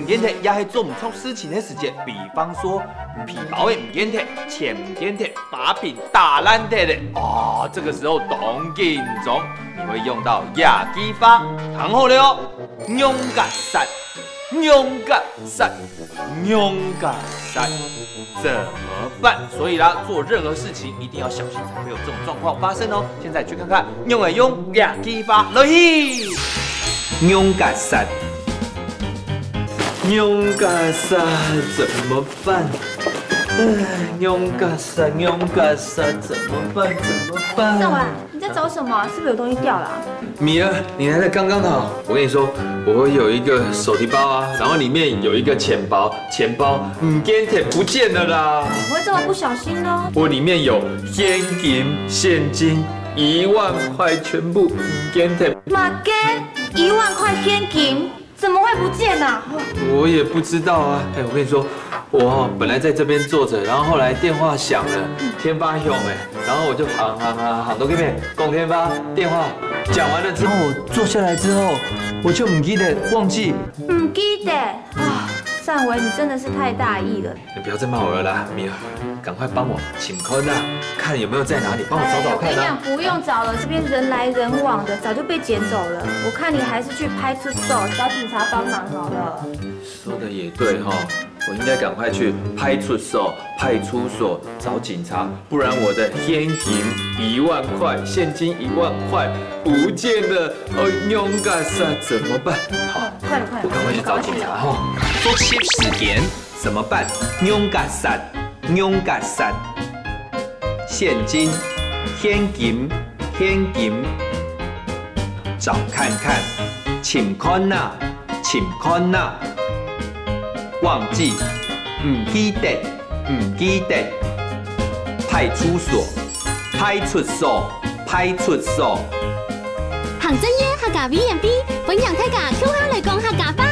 见摕，也是做唔出事情的时间。比方说，皮包的唔见摕，钱唔见摕，把柄打烂摕的。哦，这个时候动紧中，你会用到亚基法，然后了哦，勇敢闪，勇敢闪，勇敢闪，怎么办？所以啦，做任何事情一定要小心，才会有这种状况发生哦。现在去看看，用的用亚基法，落去，勇敢闪。勇敢闪怎么办？勇敢闪，勇敢闪怎么办？怎么办？上晚你在找什么？是不是有东西掉了啊？米儿，你来的刚刚好。我跟你说，我有一个手提包啊，然后里面有一个钱包唔见摕不见了啦。怎么会这么不小心呢？我里面有现金1万块，全部唔见摕。马给1万块现金，怎么会不见呢？我也不知道啊。我跟你说，我本来在这边坐着，然后后来电话响了，天发响然后我就行到这边讲天发电话，讲完了之后，我坐下来之后，我就唔记得忘记。唔记得啊，善伟，你真的是太大意了。你不要再骂我了啦，米儿，赶快帮我请坤啊，看有没有在哪里，帮我找找看啊。不用找了，这边人来人往的，早就被捡走了。我看你还是去派出所找警察帮忙好了。说的也对哈。我应该赶快去派出所找警察，不然我的现金1万块，现金1万块不见了，勇敢闪怎么办？好，快，我赶快去找警察哈。做些事点怎么办？勇敢闪，现金，找看看，请看呐。忘记，唔记得，派出所，行真嘢客家 V&B， 本人客家 Q 下嚟講客家話。